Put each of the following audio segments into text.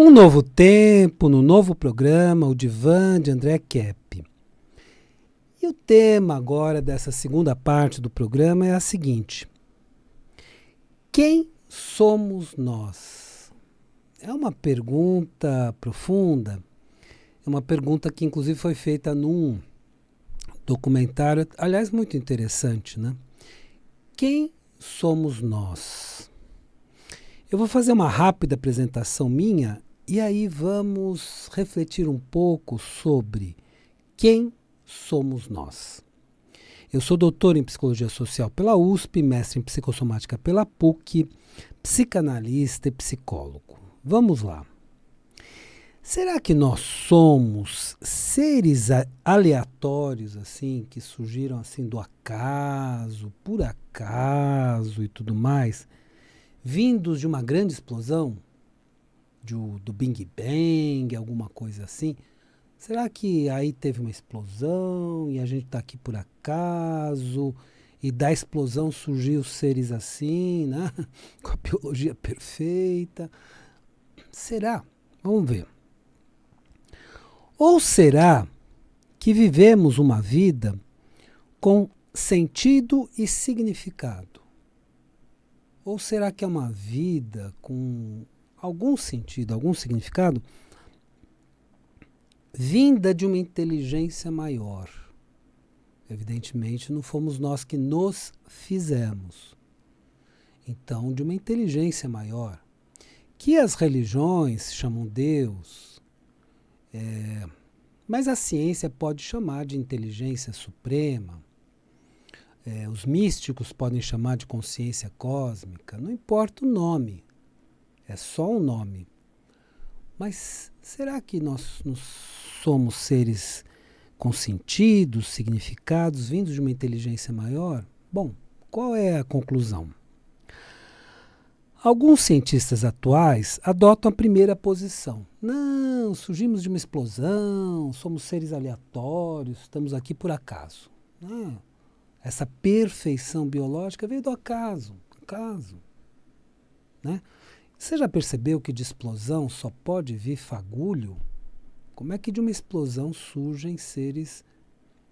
Um novo tempo, no novo programa, o Divã de André Kepp. E o tema agora dessa segunda parte do programa é a seguinte: quem somos nós? É uma pergunta profunda, é uma pergunta que inclusive foi feita num documentário, aliás, muito interessante, né? Quem somos nós? Eu vou fazer uma rápida apresentação minha e aí vamos refletir um pouco sobre quem somos nós. Eu sou doutor em Psicologia Social pela USP, mestre em Psicossomática pela PUC, psicanalista e psicólogo. Vamos lá. Será que nós somos seres aleatórios, assim, que surgiram assim do acaso, por acaso e tudo mais, vindos de uma grande explosão, do Big Bang, alguma coisa assim? Será que aí teve uma explosão e a gente está aqui por acaso e da explosão surgiu seres assim, né? Com a biologia perfeita? Será? Vamos ver. Ou será que vivemos uma vida com sentido e significado? Ou será que é uma vida com algum sentido, algum significado, vinda de uma inteligência maior? Evidentemente, não fomos nós que nos fizemos. Então, de uma inteligência maior, que as religiões chamam Deus, mas a ciência pode chamar de inteligência suprema, os místicos podem chamar de consciência cósmica, não importa o nome, é só um nome. Mas será que nós somos seres com sentidos, significados, vindos de uma inteligência maior? Bom, qual é a conclusão? Alguns cientistas atuais adotam a primeira posição. Não, surgimos de uma explosão, somos seres aleatórios, estamos aqui por acaso. Não, essa perfeição biológica veio do acaso. Né? Você já percebeu que de explosão só pode vir fagulho? Como é que de uma explosão surgem seres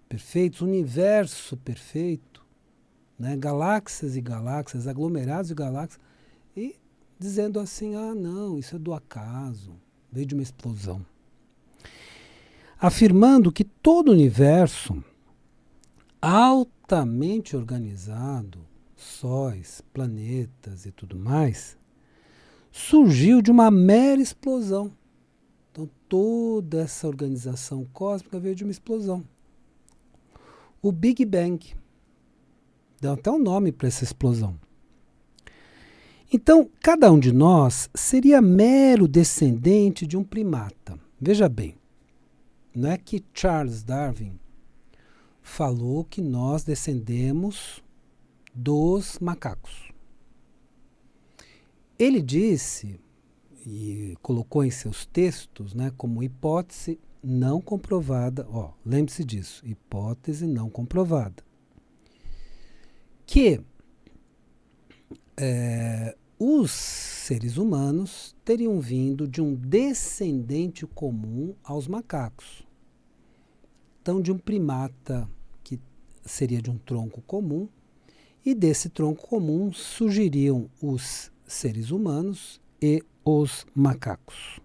perfeitos, universo perfeito, né? Galáxias e galáxias, aglomerados de galáxias, e dizendo assim, não, isso é do acaso, veio de uma explosão. Afirmando que todo o universo altamente organizado, sóis, planetas e tudo mais, surgiu de uma mera explosão. Então, toda essa organização cósmica veio de uma explosão. O Big Bang. Dá até um nome para essa explosão. Então, cada um de nós seria mero descendente de um primata. Veja bem, não é que Charles Darwin falou que nós descendemos dos macacos. Ele disse, e colocou em seus textos, né, como hipótese não comprovada, lembre-se disso, hipótese não comprovada, que os seres humanos teriam vindo de um descendente comum aos macacos. Então, de um primata que seria de um tronco comum, e desse tronco comum surgiriam os seres humanos e os macacos.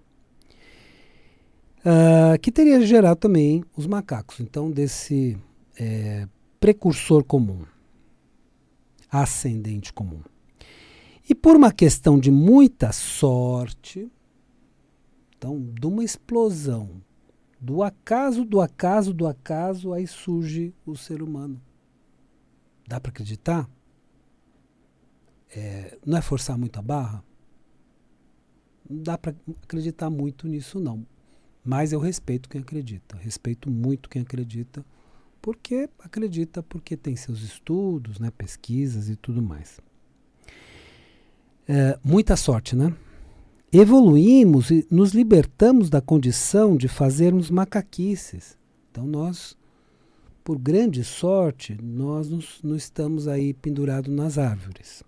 Que teria gerado também os macacos. Então, desse precursor comum, ascendente comum. E por uma questão de muita sorte, então, de uma explosão, do acaso, aí surge o ser humano. Dá para acreditar? Não é forçar muito a barra? Não dá para acreditar muito nisso, não. Mas eu respeito quem acredita. Respeito muito quem acredita, porque tem seus estudos, né, pesquisas e tudo mais. Muita sorte, né? Evoluímos e nos libertamos da condição de fazermos macaquices. Então nós, por grande sorte, nós não estamos aí pendurados nas árvores.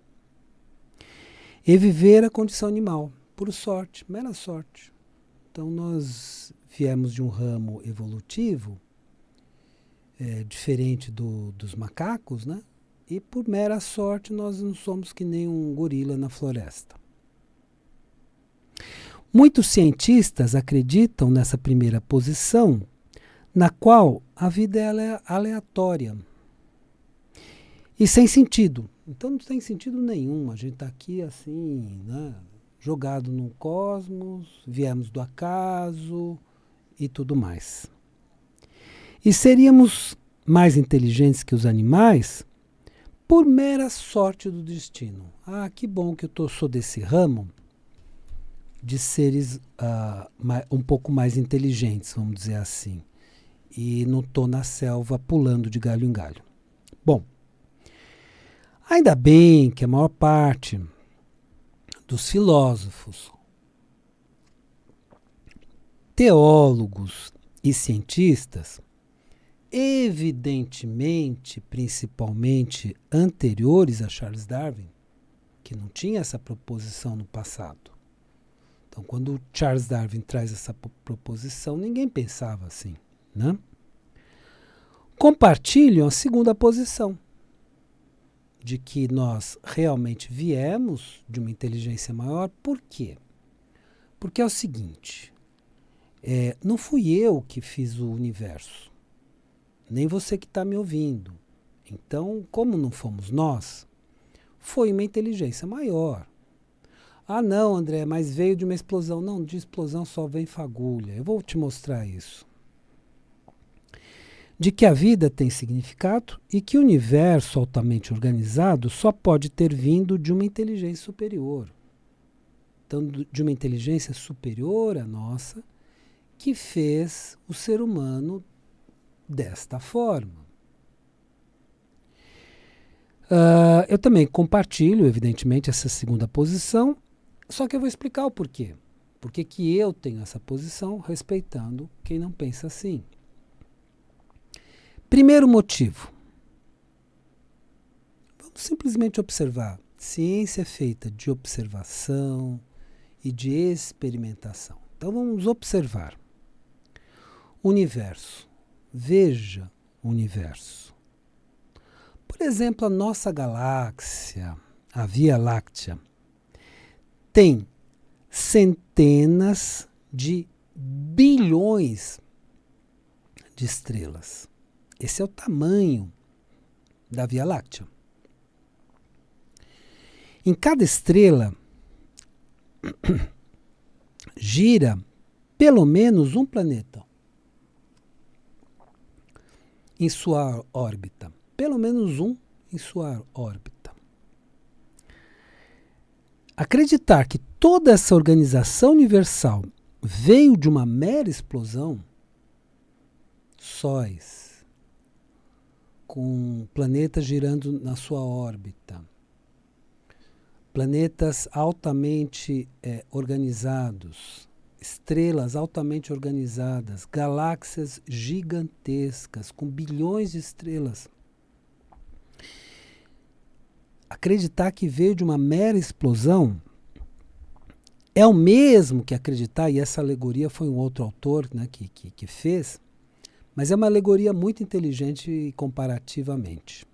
E viver a condição animal, por sorte, mera sorte. Então nós viemos de um ramo evolutivo, diferente dos macacos, né? E por mera sorte nós não somos que nem um gorila na floresta. Muitos cientistas acreditam nessa primeira posição, na qual a vida é aleatória e sem sentido. Então não tem sentido nenhum. A gente está aqui assim, né, jogado no cosmos, viemos do acaso e tudo mais. E seríamos mais inteligentes que os animais por mera sorte do destino. Ah, que bom que eu sou desse ramo de seres um pouco mais inteligentes, vamos dizer assim. E não estou na selva pulando de galho em galho. Bom, ainda bem que a maior parte dos filósofos, teólogos e cientistas, evidentemente, principalmente anteriores a Charles Darwin, que não tinha essa proposição no passado. Então, quando Charles Darwin traz essa proposição, ninguém pensava assim, né? Compartilham a segunda posição, de que nós realmente viemos de uma inteligência maior. Por quê? Porque é o seguinte, não fui eu que fiz o universo, nem você que está me ouvindo. Então, como não fomos nós, foi uma inteligência maior. Ah, não, André, mas veio de uma explosão. Não, de explosão só vem fagulha. Eu vou te mostrar isso. De que a vida tem significado e que o universo altamente organizado só pode ter vindo de uma inteligência superior. Então, de uma inteligência superior à nossa, que fez o ser humano desta forma. Eu também compartilho, evidentemente, essa segunda posição, só que eu vou explicar o porquê. Por que eu tenho essa posição, respeitando quem não pensa assim. Primeiro motivo. Vamos simplesmente observar. Ciência é feita de observação e de experimentação. Então vamos observar. Universo. Veja o universo. Por exemplo, a nossa galáxia, a Via Láctea, tem centenas de bilhões de estrelas. Esse é o tamanho da Via Láctea. Em cada estrela gira pelo menos um planeta em sua órbita. Pelo menos um em sua órbita. Acreditar que toda essa organização universal veio de uma mera explosão, sóis, com planetas girando na sua órbita, planetas altamente organizados, estrelas altamente organizadas, galáxias gigantescas, com bilhões de estrelas. Acreditar que veio de uma mera explosão é o mesmo que acreditar, e essa alegoria foi um outro autor, né, que fez, mas é uma alegoria muito inteligente comparativamente.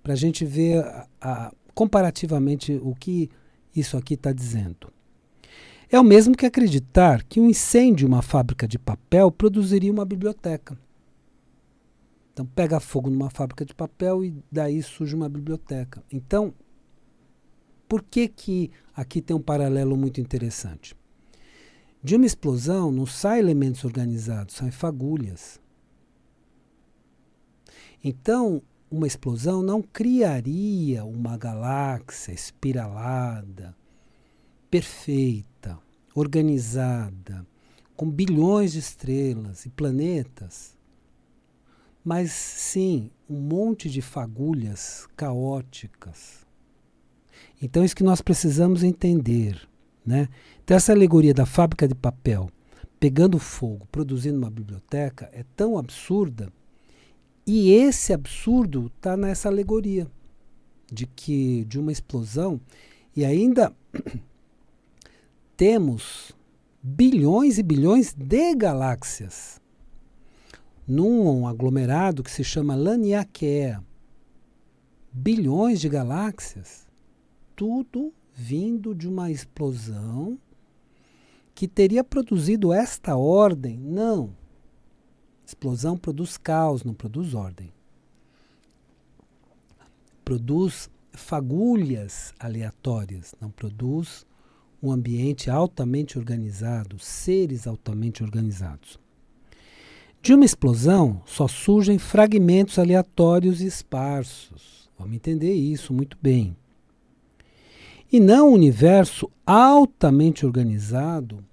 Para a gente ver comparativamente o que isso aqui está dizendo. É o mesmo que acreditar que um incêndio em uma fábrica de papel produziria uma biblioteca. Então pega fogo numa fábrica de papel e daí surge uma biblioteca. Então, por que aqui tem um paralelo muito interessante? De uma explosão não saem elementos organizados, saem fagulhas. Então, uma explosão não criaria uma galáxia espiralada, perfeita, organizada, com bilhões de estrelas e planetas, mas sim um monte de fagulhas caóticas. Então, isso que nós precisamos entender, né? Então, essa alegoria da fábrica de papel pegando fogo, produzindo uma biblioteca, é tão absurda, e esse absurdo está nessa alegoria de uma explosão, e ainda temos bilhões e bilhões de galáxias num aglomerado que se chama Laniakea. Bilhões de galáxias, tudo vindo de uma explosão que teria produzido esta ordem. Não. Explosão produz caos, não produz ordem. Produz fagulhas aleatórias, não produz um ambiente altamente organizado, seres altamente organizados. De uma explosão só surgem fragmentos aleatórios e esparsos. Vamos entender isso muito bem. E não um universo altamente organizado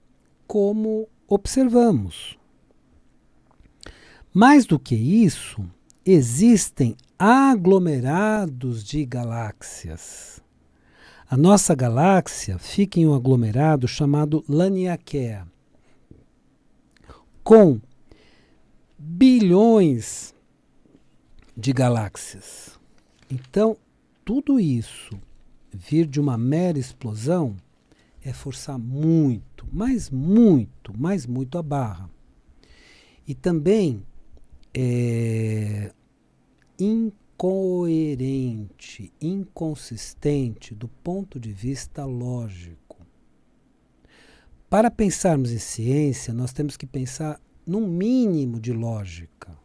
como observamos. Mais do que isso, existem aglomerados de galáxias. A nossa galáxia fica em um aglomerado chamado Laniakea, com bilhões de galáxias. Então, tudo isso vir de uma mera explosão é forçar muito, mas muito a barra. E também é incoerente, inconsistente do ponto de vista lógico. Para pensarmos em ciência, nós temos que pensar num mínimo de lógica.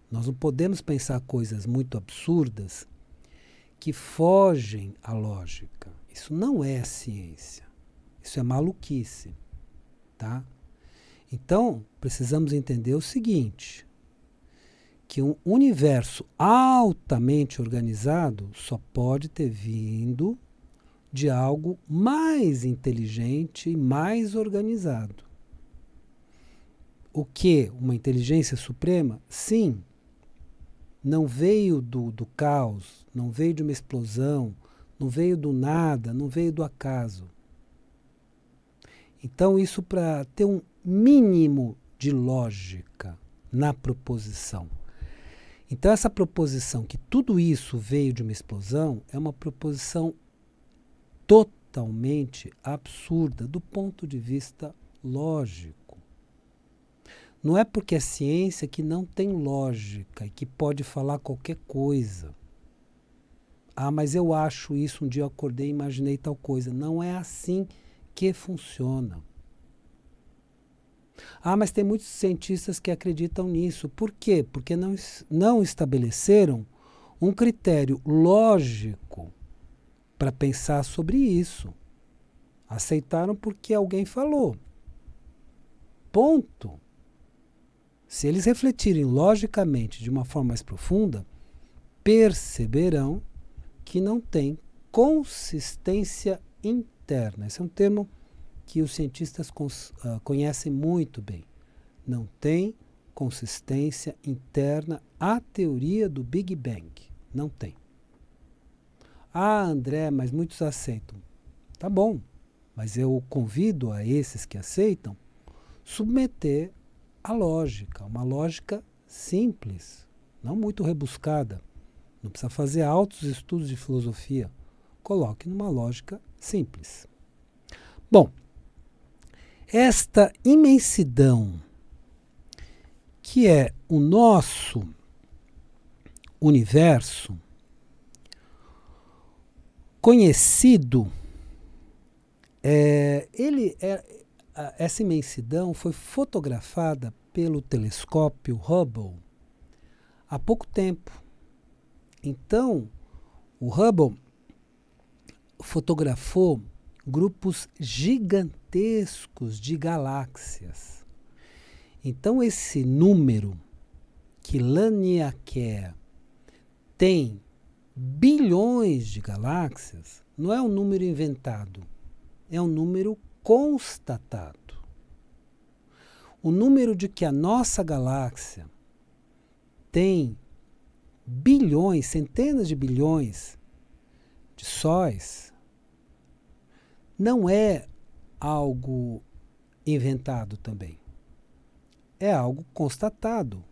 Nós não podemos pensar coisas muito absurdas que fogem à lógica. Isso não é ciência. Isso é maluquice, tá? Então, precisamos entender o seguinte, que um universo altamente organizado só pode ter vindo de algo mais inteligente e mais organizado. O que? Uma inteligência suprema? Sim. Não veio do caos, não veio de uma explosão, não veio do nada, não veio do acaso. Então, isso para ter um mínimo de lógica na proposição. Então, essa proposição que tudo isso veio de uma explosão é uma proposição totalmente absurda do ponto de vista lógico. Não é porque é ciência que não tem lógica e que pode falar qualquer coisa. Ah, mas eu acho isso, um dia eu acordei e imaginei tal coisa. Não é assim que funciona. Ah, mas tem muitos cientistas que acreditam nisso. Por quê? Porque não estabeleceram um critério lógico para pensar sobre isso. Aceitaram porque alguém falou. Ponto. Se eles refletirem logicamente de uma forma mais profunda, perceberão que não tem consistência interna. Esse é um termo que os cientistas conhecem muito bem. Não tem consistência interna à teoria do Big Bang. Não tem. Ah, André, mas muitos aceitam. Tá bom, mas eu convido a esses que aceitam submeter a lógica, uma lógica simples, não muito rebuscada. Não precisa fazer altos estudos de filosofia. Coloque numa lógica simples. Bom, esta imensidão que é o nosso universo, conhecido, essa imensidão foi fotografada pelo telescópio Hubble há pouco tempo. Então, o Hubble fotografou grupos gigantescos de galáxias. Então, esse número que Laniakea tem bilhões de galáxias não é um número inventado, é um número constatado. O número de que a nossa galáxia tem bilhões, centenas de bilhões de sóis, não é algo inventado também. É algo constatado.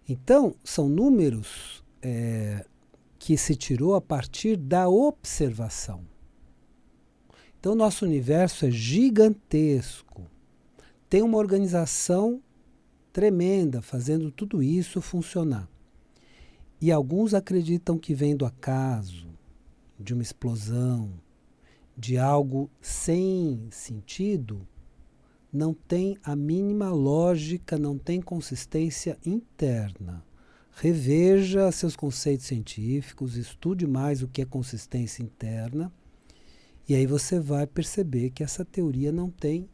Então, são números que se tirou a partir da observação. Então, nosso universo é gigantesco. Tem uma organização tremenda fazendo tudo isso funcionar. E alguns acreditam que vem do acaso, de uma explosão, de algo sem sentido. Não tem a mínima lógica, não tem consistência interna. Reveja seus conceitos científicos, estude mais o que é consistência interna, e aí você vai perceber que essa teoria não tem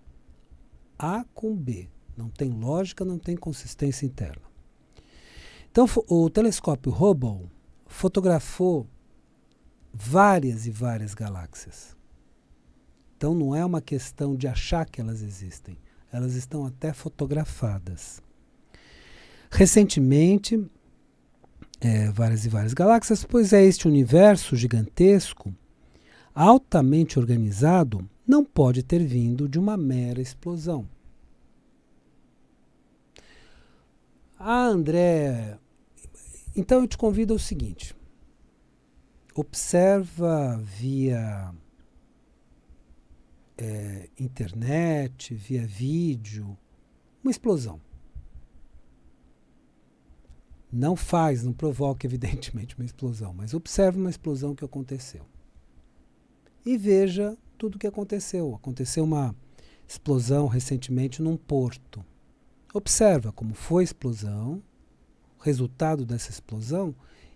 A com B, não tem lógica, não tem consistência interna. Então, o telescópio Hubble fotografou várias e várias galáxias. Então, não é uma questão de achar que elas existem, elas estão até fotografadas. Recentemente, várias e várias galáxias, pois este universo gigantesco, altamente organizado, não pode ter vindo de uma mera explosão. André, então eu te convido ao seguinte: observa via internet, via vídeo, uma explosão. Não provoca evidentemente uma explosão, mas observa uma explosão que aconteceu. E veja tudo o que aconteceu. Aconteceu uma explosão recentemente num porto. Observa como foi a explosão, o resultado dessa explosão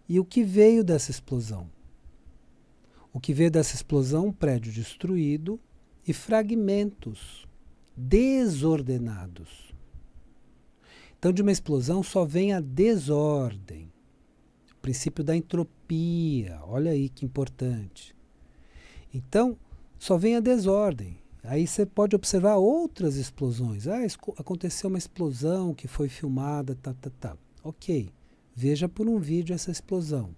e o que veio dessa explosão. O que veio dessa explosão, um prédio destruído e fragmentos desordenados. Então, de uma explosão só vem a desordem. O princípio da entropia, olha aí que importante. Então, só vem a desordem. Aí você pode observar outras explosões. Aconteceu uma explosão que foi filmada, tá. Ok, veja por um vídeo essa explosão.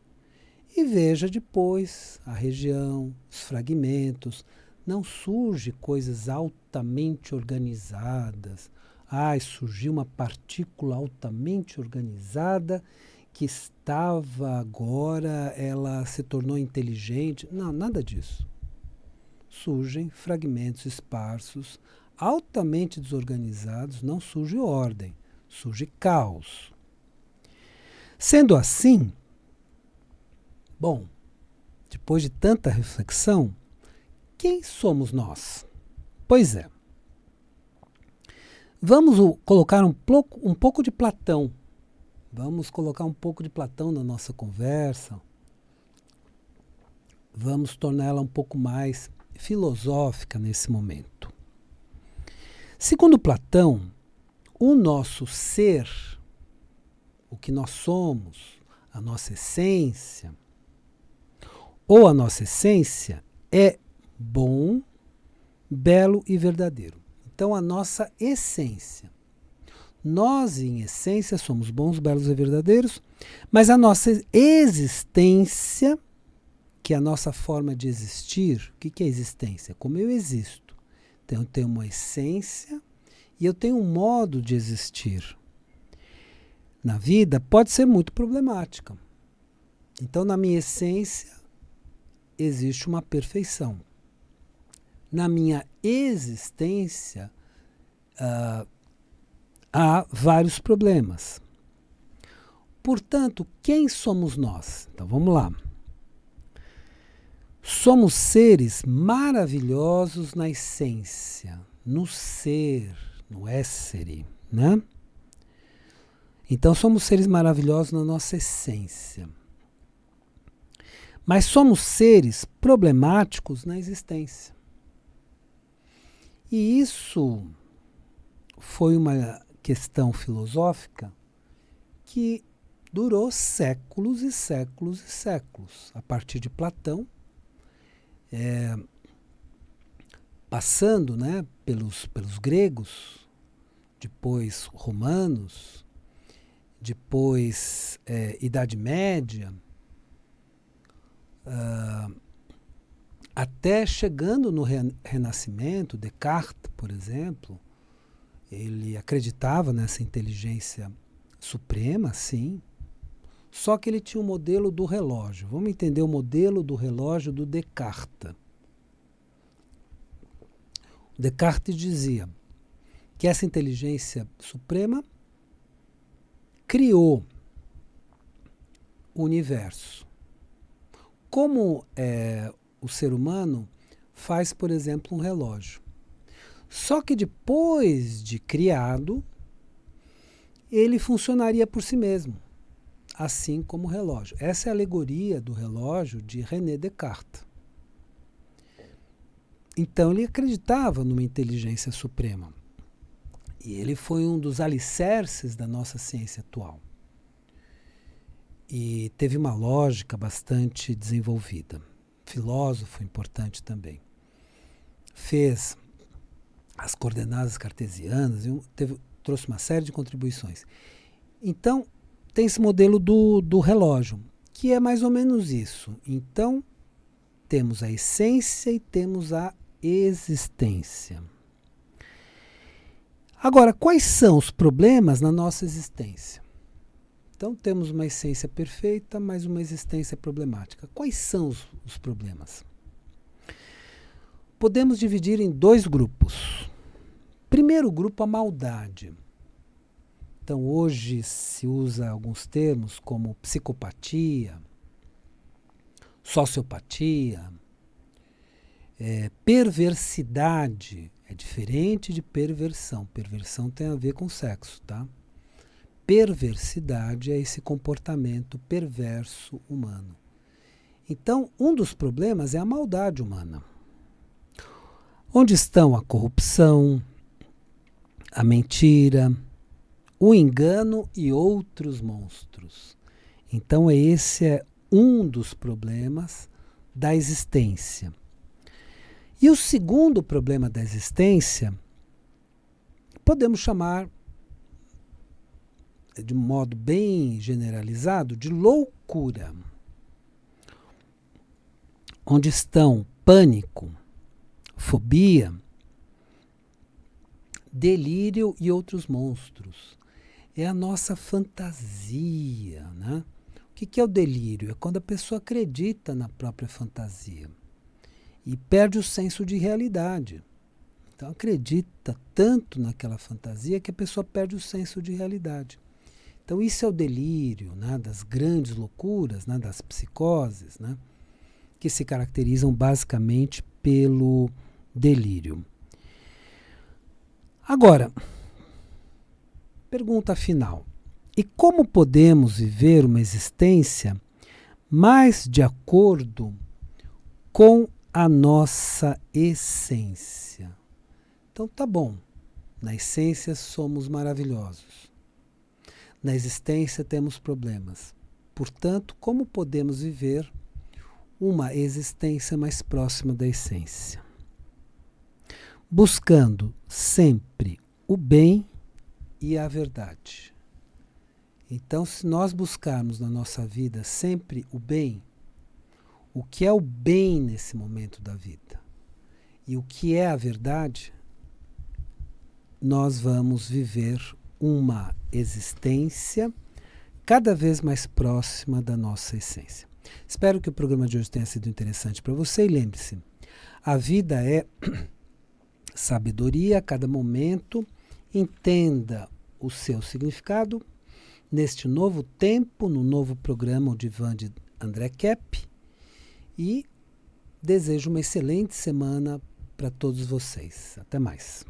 E veja depois a região, os fragmentos. Não surge coisas altamente organizadas. Surgiu uma partícula altamente organizada que estava agora, ela se tornou inteligente. Não, nada disso. Surgem fragmentos esparsos, altamente desorganizados, não surge ordem, surge caos. Sendo assim, bom, depois de tanta reflexão, quem somos nós? Pois é. Vamos colocar um pouco de Platão. Vamos colocar um pouco de Platão na nossa conversa. Vamos torná-la um pouco mais filosófica nesse momento. Segundo Platão, o nosso ser, o que nós somos, a nossa essência, ou a nossa essência é bom, belo e verdadeiro. Então, a nossa essência. Nós, em essência, somos bons, belos e verdadeiros, mas a nossa existência, que é a nossa forma de existir, o que é existência? Como eu existo. Então, eu tenho uma essência e eu tenho um modo de existir. Na vida, pode ser muito problemática. Então, na minha essência, existe uma perfeição. Na minha existência, há vários problemas. Portanto, quem somos nós? Então, vamos lá. Somos seres maravilhosos na essência, no ser, no essere, né? Então, somos seres maravilhosos na nossa essência. Mas somos seres problemáticos na existência. E isso foi uma questão filosófica que durou séculos e séculos e séculos. A partir de Platão, passando, né, pelos gregos, depois romanos, depois Idade Média, até chegando no Renascimento. Descartes, por exemplo, ele acreditava nessa inteligência suprema, sim, só que ele tinha um modelo do relógio. Vamos entender o modelo do relógio do Descartes. Descartes dizia que essa inteligência suprema criou o universo. Como o ser humano faz, por exemplo, um relógio. Só que depois de criado, ele funcionaria por si mesmo, assim como o relógio. Essa é a alegoria do relógio de René Descartes. Então ele acreditava numa inteligência suprema. E ele foi um dos alicerces da nossa ciência atual. E teve uma lógica bastante desenvolvida. Filósofo importante também. Fez as coordenadas cartesianas, trouxe uma série de contribuições. Então, tem esse modelo do relógio, que é mais ou menos isso. Então, temos a essência e temos a existência. Agora, quais são os problemas na nossa existência? Então, temos uma essência perfeita, mas uma existência problemática. Quais são os problemas? Podemos dividir em 2 grupos. Primeiro grupo, a maldade. Então, hoje se usa alguns termos como psicopatia, sociopatia, perversidade. É diferente de perversão. Perversão tem a ver com sexo, tá? Perversidade é esse comportamento perverso humano. Então, um dos problemas é a maldade humana. Onde estão a corrupção, a mentira, o engano e outros monstros. Então, esse é um dos problemas da existência. E o segundo problema da existência, podemos chamar, de modo bem generalizado, de loucura. Onde estão pânico, fobia, delírio e outros monstros. É a nossa fantasia, né? O que é o delírio? É quando a pessoa acredita na própria fantasia e perde o senso de realidade. Então acredita tanto naquela fantasia que a pessoa perde o senso de realidade. Então isso é o delírio, né, das grandes loucuras, né, das psicoses, né, que se caracterizam basicamente pelo delírio. Agora, pergunta final. E como podemos viver uma existência mais de acordo com a nossa essência? Então tá bom, na essência somos maravilhosos. Na existência temos problemas. Portanto, como podemos viver uma existência mais próxima da essência? Buscando sempre o bem e a verdade. Então, se nós buscarmos na nossa vida sempre o bem, o que é o bem nesse momento da vida e o que é a verdade, nós vamos viver uma existência cada vez mais próxima da nossa essência. Espero que o programa de hoje tenha sido interessante para você e lembre-se, a vida é sabedoria a cada momento, entenda o seu significado neste novo tempo, no novo programa O Divã de André Kepp e desejo uma excelente semana para todos vocês. Até mais.